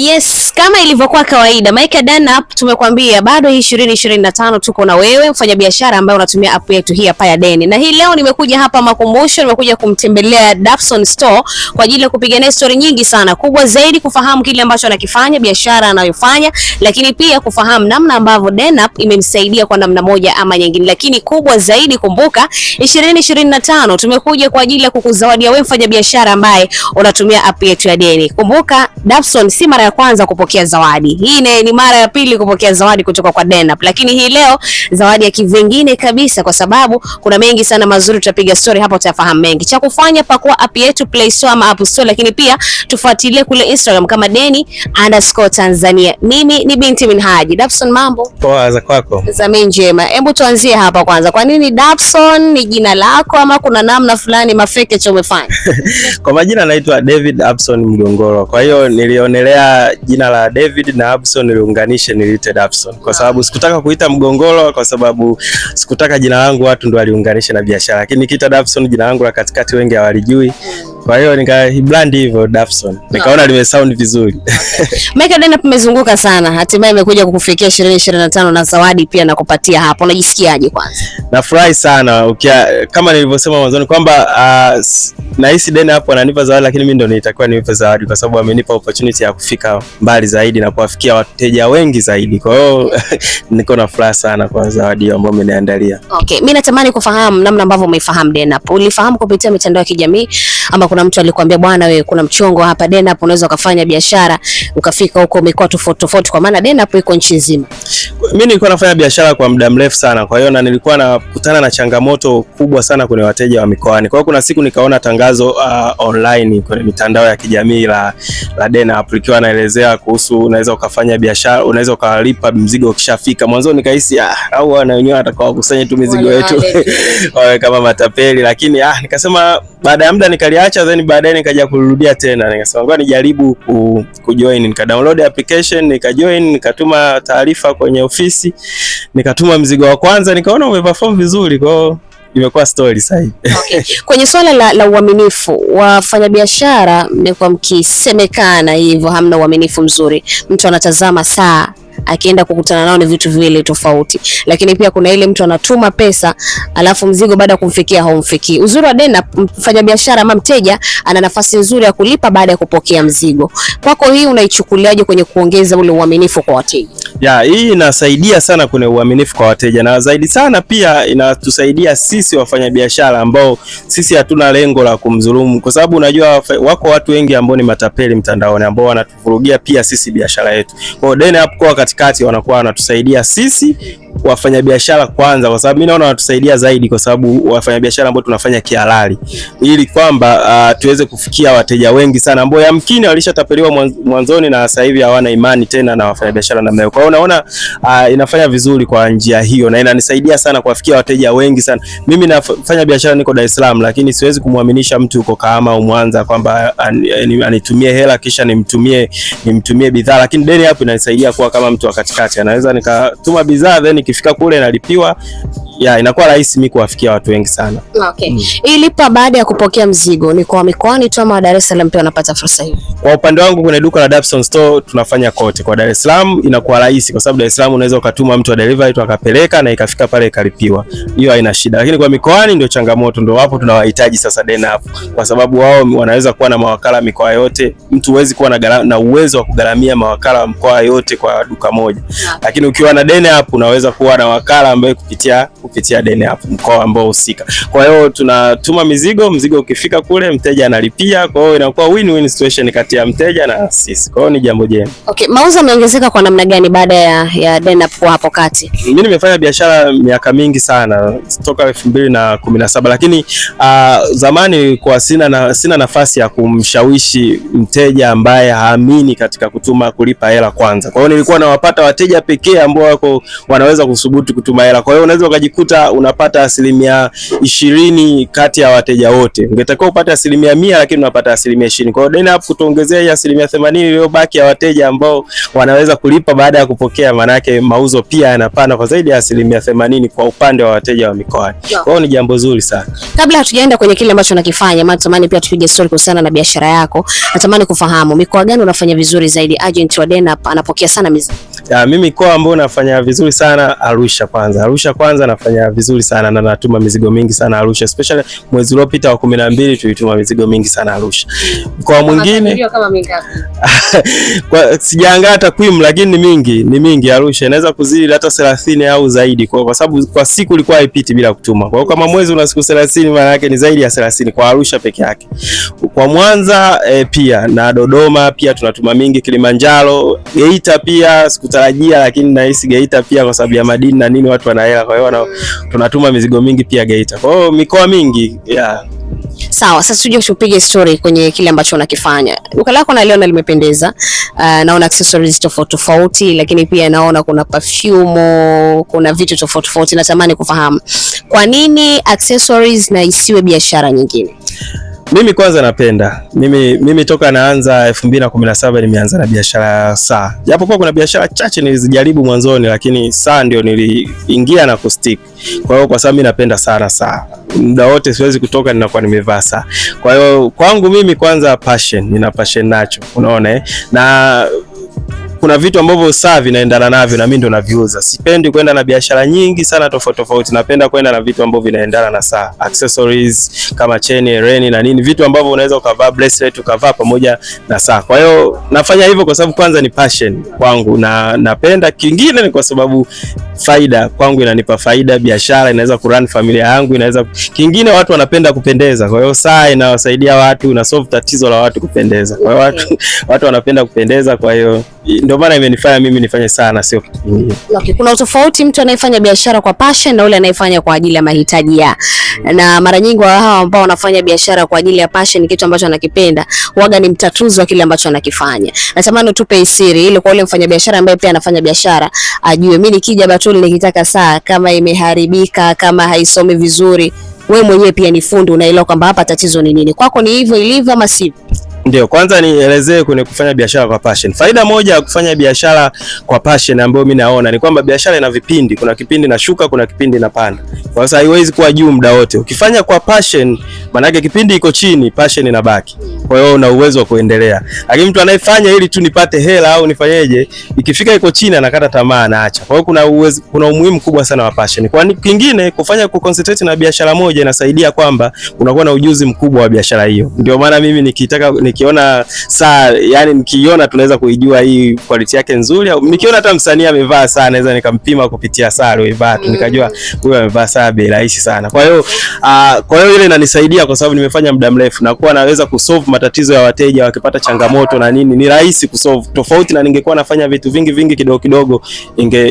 Yes, kama ilivyokuwa kawaida, Maika Danap tumekwambia bado hii 2025 tuko na wewe mfanyabiashara ambaye unatumia app yetu hii hapa ya Deni. Na hii leo nimekuja hapa Makumbusho, nimekuja kumtembelea Dapson Store kwa ajili ya kupiga naye story nyingi sana. Kubwa zaidi kufahamu kile ambacho anakifanya, biashara anayofanya, lakini pia kufahamu namna ambavyo Danap imemsaidia kwa namna moja ama nyingine. Lakini kubwa zaidi kumbuka 2025 tumekuja kwa ajili ya kukuzawadia wewe mfanyabiashara ambaye unatumia app yetu ya Deni. Kumbuka Dapson si mara ya kwanza kupokea zawadi. Hii ni mara ya pili kupokea zawadi kutoka kwa Danap. Lakini hii leo zawadi ya kivingine kabisa kwa sababu kuna mengi sana mazuri, tutapiga story hapo utafahamu mengi. Cha kufanya pakua app yetu Play Store ama App Store, lakini pia tufuatilie kule Instagram kama Deni_Tanzania. Mimi ni Binti Minhaji. Dapson, mambo? Poa, za kwako? Za mimi njema. Hebu tuanzie hapa kwanza. Kwa nini Dapson ni jina lako ama kuna namna fulani mafeke cha umefanya? Kwa majina naitwa David Abson Mgongoro. Kwa hiyo nilionelea jina la David na Abson niliunganishe niliite Dapson. Kwa sababu sikutaka kuita Mgongoro kwa sababu sikutaka jina langu watu ndo waliunganisha na biashara. Lakini nikiita Dapson jina langu la katikati wengi hawalijui. Kwa hiyo nikabrand hivyo Dapson. Nikaona limesound vizuri. Maika Danap imezunguka sana. Hatimaye imekuja kukufikia 2025 na zawadi pia nakupatia hapo. Unajisikiaje kwanza? Nafurahi sana. Kama nilivyosema mwanzoni kwamba nahisi Danap ananipa zawadi, lakini mimi ndo nitakuwa nipe zawadi kwa sababu amenipa opportunity ya kufika mbali zaidi na kuwafikia wateja wengi zaidi. Kwa hiyo niko na furaha sana kwa zawadi ambayo umeniandalia. Okay, mimi natamani kufahamu namna ambavyo umeifahamu Danap. Ulifahamu kupitia mitandao ya kijamii ama kuna mtu alikwambia bwana wewe kuna mchongo hapa Danap unaweza kufanya biashara ukafika huko mikoa tofauti kwa maana Danap iko nchi nzima? Mimi nilikuwa nafanya biashara kwa muda mrefu sana, kwa hiyo na nilikuwa nakutana na changamoto kubwa sana kwenye wateja wa mikoani. Kwa hiyo kuna siku nikaona tangazo online kwenye mitandao ya kijamii la Danap likiwa naelezea kuhusu unaweza ukafanya biashara, unaweza ukalipa mzigo ukishafika. Mwanzo nikahisi au wana wenyewe watakao kusanya tu mizigo yetu wawe kama matapeli, lakini nikasema baada ya muda nikaliacha, then baadaye nikaja kurudia tena. Nikasema ngoja nijaribu kujoin, nika-download application, nika-join, nikatuma taarifa kwenye ofisi, nikatuma mzigo wa kwanza, nikaona umeperform vizuri, kwa hiyo imekuwa story sasa hivi. Okay. Kwenye swala la uaminifu, wafanyabiashara mmekuwa mkisemekana hivyo hamna uaminifu mzuri. Mtu anatazama saa akienda kukutana nao ni vitu viwili tofauti. Lakini pia kuna ile mtu anatuma pesa alafu mzigo baada ya kumfikia haumfikii. Uzuri wa Danap, mfanyabiashara ama mteja ana nafasi nzuri ya kulipa baada ya kupokea mzigo. Kwako hii unaichukuliaje kwenye kuongeza ule uaminifu kwa wateja? Hii inasaidia sana kwenye uaminifu kwa wateja, na zaidi sana pia inatusaidia sisi wafanyabiashara ambao sisi hatuna lengo la kumdhulumu, kwa sababu unajua wako watu wengi ambao ni matapeli mtandaoni ambao wanatuvurugia pia sisi biashara yetu. Kwa hiyo Danap kwa katikati wanakuwa wanatusaidia sisi wafanyabiashara kwanza, kwa sababu mimi naona wanatusaidia zaidi kwa sababu wafanyabiashara ambao tunafanya kihalali, ili kwamba tuweze kufikia wateja wengi sana ambao yamkini walishatapeliwa mwanzoni na sasa hivi hawana imani tena na wafanyabiashara namna hiyo. Kwa hiyo unaona inafanya vizuri kwa njia hiyo na inanisaidia sana kuwafikia wateja wengi sana. Mimi nafanya biashara niko Dar es Salaam, lakini siwezi kumwaminisha mtu uko Kahama au Mwanza kwamba anitumie hela kisha nimtumie bidhaa, lakini Deni hapo inanisaidia kuwa kama mtu wa katikati. Anaweza nikatuma bidhaa then ikifika kule inalipiwa. Inakuwa rahisi mimi kuwafikia watu wengi sana. Okay. Ilipa baada ya kupokea mzigo ni kwa mikoani tu ama Dar es Salaam pia unapata fursa hiyo? Kwa upande wangu kwenye duka la Dapson Store tunafanya kote. Kwa Dar es Salaam inakuwa rahisi kwa sababu Dar es Salaam unaweza ukatuma mtu wa delivery tu akapeleka na ikafika pale ikalipiwa. Hiyo haina shida. Lakini kwa mikoani ndio changamoto, ndio hapo tunawahitaji sasa Danap, kwa sababu wao wanaweza kuwa na mawakala mikoa yote. Mtu huwezi kuwa na uwezo wa kugaramia mawakala wa mkoa yote kwa duka moja. Lakini ukiwa na Danap unaweza kuwa na wakala ambaye kupitia Danap mkoa ambao husika. Kwa hiyo tunatuma mzigo ukifika kule mteja analipia, kwa hiyo inakuwa win-win situation kati ya mteja na sisi. Kwa hiyo ni jambo jema. Okay, mauzo yameongezeka kwa namna gani baada ya Danap kwa hapo kati? Mimi nimefanya biashara miaka mingi sana toka 2017, lakini zamani kwa sina nafasi ya kumshawishi mteja ambaye haamini katika kulipa hela kwanza. Kwa hiyo nilikuwa nawapata wateja pekee ambao wanaweza kusubutu kutuma hela. Kwa hiyo unaweza ukajikuta unajikuta unapata 20% kati ya wateja wote. Ungetakiwa upate 100%, lakini unapata 20%. Kwa hiyo DenHub kutuongezea hii 80% iliyobaki ya wateja ambao wanaweza kulipa baada ya kupokea, maana yake mauzo pia yanapanda kwa zaidi ya 80% kwa upande wa wateja wa mikoani. Kwa hiyo ni jambo zuri sana. Kabla hatujaenda kwenye kile ambacho unakifanya, natamani pia tupige story kuhusiana na biashara yako. Natamani kufahamu mikoa gani unafanya vizuri zaidi? Agent wa DenHub anapokea sana mizigo. Mimi mikoa ambao nafanya vizuri sana Arusha kwanza nafanya vizuri sana na natuma mizigo mingi sana Arusha, especially mwezi uliopita wa 12 tulituma mizigo mingi sana Arusha. Mkoa mwingine kama mingapi? Kwa sijaangaa takwimu, lakini ni mingi Arusha inaweza kuzidi hata 30 au zaidi, kwa sababu kwa siku ilikuwa haipiti bila kutuma. Kwa hiyo kama mwezi una siku 30, maana yake ni zaidi ya 30 kwa Arusha peke yake. Kwa Mwanza pia na Dodoma pia tunatuma mingi, Kilimanjaro, Geita pia sikutarajia, lakini nahisi Geita pia kwa sababu ya madini na nini watu wana hela, kwa hiyo tunatuma mizigo mingi pia Geita. Kwa hiyo mikoa mingi Sawa, sasa tuje tupige story kwenye kile ambacho unakifanya. Duka lako naliona limependeza. Naona accessories tofauti tofauti, lakini pia naona kuna perfume, kuna vitu tofauti tofauti. Natamani kufahamu kwa nini accessories na isiwe biashara nyingine? Mimi kwanza napenda. Mimi toka naanza 2017 nimeanza na biashara ya saa. Japokuwa kuna biashara chache nilizijaribu mwanzoni, lakini saa ndio niliingia na kustick. Kwa hiyo kwa sababu mimi napenda sana saa. Muda wote siwezi kutoka ninakuwa nimevaa saa. Kwa hiyo kwangu mimi kwanza nina passion nacho. Unaona na kuna vitu ambavyo saa vinaendana navyo na mimi ndo naviuza. Sipendi kwenda na biashara nyingi sana tofauti. Napenda kwenda na vitu ambavyo vinaendana na saa. Accessories kama chain, hereni na nini, vitu ambavyo unaweza ukavaa bracelet ukavaa pamoja na saa. Kwa hiyo nafanya hivyo kwa sababu kwanza ni passion kwangu na napenda. Kingine ni kwa sababu faida kwangu, inanipa faida, biashara inaweza kurun familia yangu, kingine watu wanapenda kupendeza. Kwa hiyo saa inawasaidia watu na solve tatizo la watu kupendeza. Kwa hiyo watu wanapenda kupendeza, kwa hiyo ndio maana imenifanya mimi nifanye sana, sio kitu kingine. Okay, kuna utofauti mtu anayefanya biashara kwa passion na yule anayefanya kwa ajili ya mahitaji ya. Na mara nyingi hao ambao wanafanya biashara kwa ajili ya passion, kitu ambacho anakipenda, huaga ni mtatuzi wa kile ambacho anakifanya. Natamani utupe siri ili kwa yule mfanyabiashara ambaye pia anafanya biashara ajue, mimi nikija Batuli nikitaka saa kama imeharibika, kama haisomi vizuri, wewe mwenyewe pia ni fundi, unaelewa kwamba hapa tatizo ni nini. Kwako ni hivyo ilivyo ama sivyo? Ndio, kwanza nielezee kwenye kufanya biashara kwa passion. Faida moja ya kufanya biashara kwa passion ambayo mimi naona ni kwamba biashara ina vipindi. Kuna kipindi na shuka, kuna kipindi na panda. Kwa sababu haiwezi kuwa juu muda wote. Ukifanya kwa passion, maana yake kipindi iko chini, passion inabaki. Kwa hiyo una uwezo wa kuendelea. Lakini mtu anayefanya ili tu nipate hela au nifanyeje, ikifika iko chini anakata tamaa, anaacha. Kwa hiyo kuna umuhimu kubwa sana wa passion. Kwa kingine kufanya kuconcentrate na biashara moja inasaidia kwamba unakuwa na ujuzi mkubwa wa biashara hiyo. Ndio maana mimi nikiona saa, yani nikiona tunaweza kuijua hii quality yake nzuri, au nikiona hata msanii amevaa saa naweza nikampima kupitia saa aliyovaa tu nikajua huyu amevaa saa bei rahisi sana. Kwa hiyo ile inanisaidia kwa sababu nimefanya muda mrefu na kuwa naweza kusolve matatizo ya wateja wakipata changamoto na nini, ni rahisi kusolve, tofauti na ningekuwa nafanya vitu vingi kidogo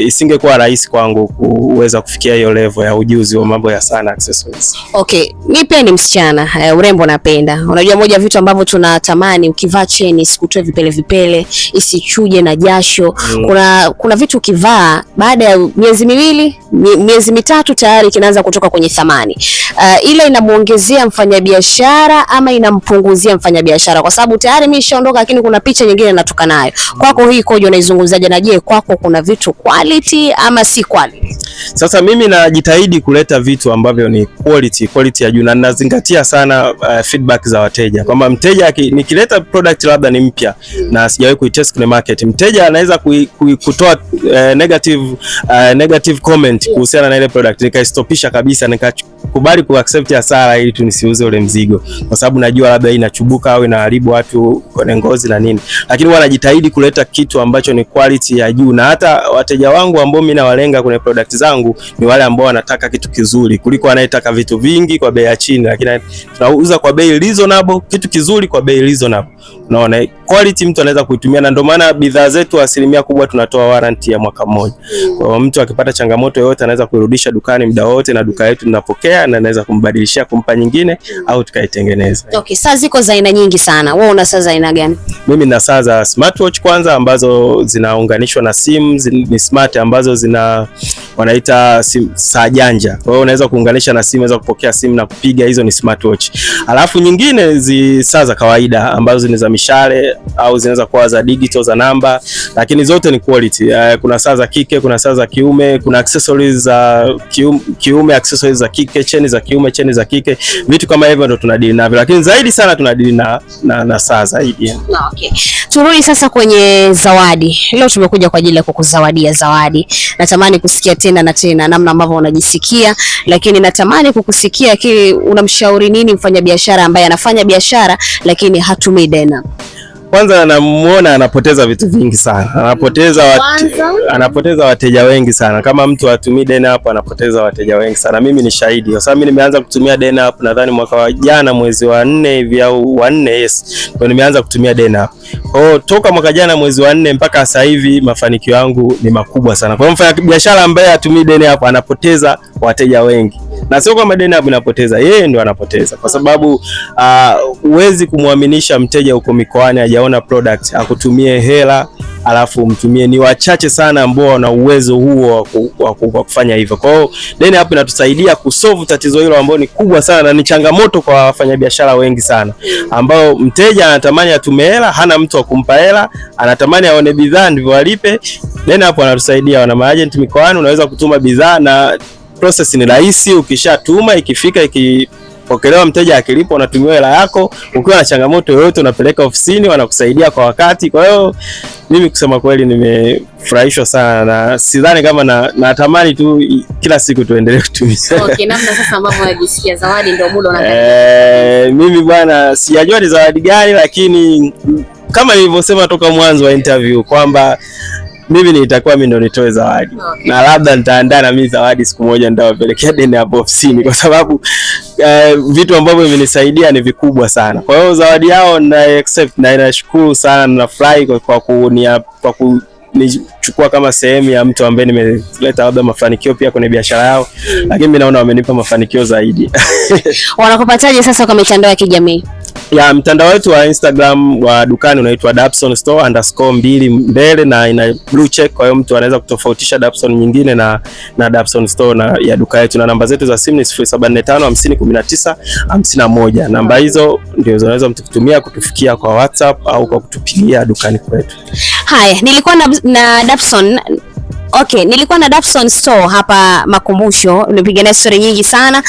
isingekuwa rahisi kwangu kuweza kufikia hiyo level ya ujuzi wa mambo ya sana accessories. Okay, mimi pia ni msichana, urembo napenda. Unajua moja vitu ambavyo tunatamani ukivaa chain isikutoe vipele, isichuje na jasho. Kuna vitu ukivaa baada ya miezi mitatu tayari kinaanza kutoka kwenye thamani. Ile inamuongezea mfanyabiashara ama inampunguzia mfanyabiashara? Kwa sababu tayari mimi nishaondoka, lakini kuna picha nyingine natoka nayo. Kwako hii koje unaizungumzaje? Na je, kwako kuna vitu quality ama si quality? Sasa mimi najitahidi kuleta vitu ambavyo ni quality ya juu, na ninazingatia sana feedback za wateja. Kwamba mteja nikileta product labda ni mpya na sijawahi kuitest kwenye market, mteja anaweza kutoa negative comment kuhusiana na ile product, nikaistopisha kabisa, nikakubali kuaccept hasara ili tu nisiuze ule mzigo, kwa sababu najua labda inachubuka au inaharibu watu kwenye ngozi na nini. Lakini wanajitahidi kuleta kitu ambacho ni quality ya juu, na hata wateja wangu ambao mimi nawalenga kwenye product zangu ni wale ambao wanataka kitu kizuri kuliko anayetaka vitu vingi kwa bei ya chini, lakini tunauza kwa bei reasonable, kitu kizuri kwa bei reasonable. Unaona, quality mtu anaweza kuitumia, na ndio maana bidhaa zetu 100% kubwa tunatoa warranty ya mwaka mmoja. Kwa hiyo mtu akipata changamoto yoyote anaweza kuirudisha dukani muda wote, na duka letu linapokea na anaweza kumbadilishia kumpa nyingine au tukaitengeneza. Okay, saa ziko za aina nyingi sana. Wewe una saa za aina gani? Mimi na saa za smartwatch kwanza ambazo zinaunganishwa na simu, ni smart ambazo wanaita saa janja. Kwa hiyo unaweza kuunganisha na simu, unaweza kupokea simu na kupiga, hizo ni smartwatch. Alafu nyingine saa za kawaida ambazo ni za mishale au zinaweza kuwa za digital za namba, lakini zote ni quality. Kuna saa za kike, kuna saa za kiume, kuna accessories za kiume, accessories za kike, cheni za kiume, cheni za kike. Vitu kama hivyo ndo tunadili navyo, lakini zaidi sana tunadili na saa zaidi. Okay. Turudi sasa kwenye zawadi. Leo tumekuja kwa ajili ya kukuzawadia zawadi. Natamani kusikia tena na tena namna ambavyo unajisikia, lakini natamani kukusikia kile unamshauri nini mfanyabiashara ambaye anafanya biashara lakini hatumii Dena. Kwanza namuona anapoteza vitu vingi sana. Anapoteza wateja wengi sana. Kama mtu atumii Dena hapo anapoteza wateja wengi sana. Mimi ni shahidi. Kwa sababu mimi nimeanza kutumia Dena hapo nadhani mwaka wa jana mwezi wa 4 hivi au wa 4, yes. Ndio nimeanza kutumia Dena hapo. Kwa hiyo toka mwaka jana mwezi wa 4 mpaka sasa hivi mafanikio yangu ni makubwa sana. Kwa hiyo mfanya biashara ambaye atumii Dena hapo anapoteza wateja wengi. Na sio kwamba Dena hapo inapoteza, yeye ndio anapoteza. Kwa sababu huwezi kumwaminisha mteja uko mikoani hajaona product akutumie hela alafu mtumie. Ni wachache sana ambao wana uwezo huo wa kufanya hivyo. Kwa hiyo Dena hapo inatusaidia kusolve tatizo hilo ambalo ni kubwa sana na ni changamoto kwa wafanyabiashara wengi sana, ambao mteja anatamani atume hela, hana mtu wa kumpa hela, anatamani aone bidhaa ndivyo alipe. Dena hapo anatusaidia, wana maagent mikoani, unaweza kutuma bidhaa na process ni rahisi. Ukishatuma, ikifika, ikipokelewa, mteja akilipa, unatumiwa hela yako. Ukiwa na changamoto yoyote unapeleka ofisini, wanakusaidia kwa wakati. Kwa hiyo mimi kusema kweli nimefurahishwa sana na sidhani kama natamani tu kila siku tuendelee kutumia. Okay, namna sasa ambavyo unajisikia zawadi ndio muda unakaribia. Mimi bwana sijajua ni zawadi gani, lakini kama nilivyosema toka mwanzo wa interview kwamba mimi nitakuwa mimi ndo nitoe zawadi. Okay. Na labda nitaandaa na mimi zawadi siku moja nitawapelekea Dena hapo ofisini, kwa sababu vitu ambavyo vimenisaidia ni vikubwa sana. Kwa hiyo zawadi yao na accept na nashukuru sana na nafurahi kwa kunichukua kama sehemu ya mtu ambaye nimeleta labda mafanikio pia kwenye biashara yao. Lakini mimi naona wamenipa mafanikio zaidi. Wanakupataje sasa kwa mitandao ya kijamii? Ya mtandao wetu wa Instagram wa dukani unaitwa Dapson Store _2 mbele na ina blue check. Kwa hiyo mtu anaweza kutofautisha Dapson nyingine na Dapson Store na ya duka yetu, na namba zetu za simu ni 0745 50 19 51. Namba hizo ndio zinaweza mtu kutumia kutufikia kwa WhatsApp au kwa kutupigia dukani kwetu. Haya, nilikuwa na Dapson. Okay, nilikuwa na Dapson Store hapa Makumbusho. Nimepigana story nyingi sana.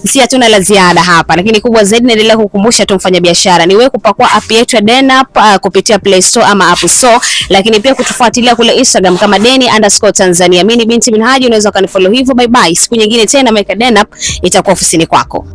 Si hatuna la ziada hapa, lakini kubwa zaidi naendelea kukumbusha tu mfanyabiashara ni wewe kupakua app yetu ya Dena kupitia Play Store ama App Store, lakini pia kutufuatilia kule Instagram kama Deni_Tanzania. Mimi ni binti Minhaji, unaweza kanifollow hivyo. Bye bye. Siku nyingine tena Dena itakuwa ofisini kwako.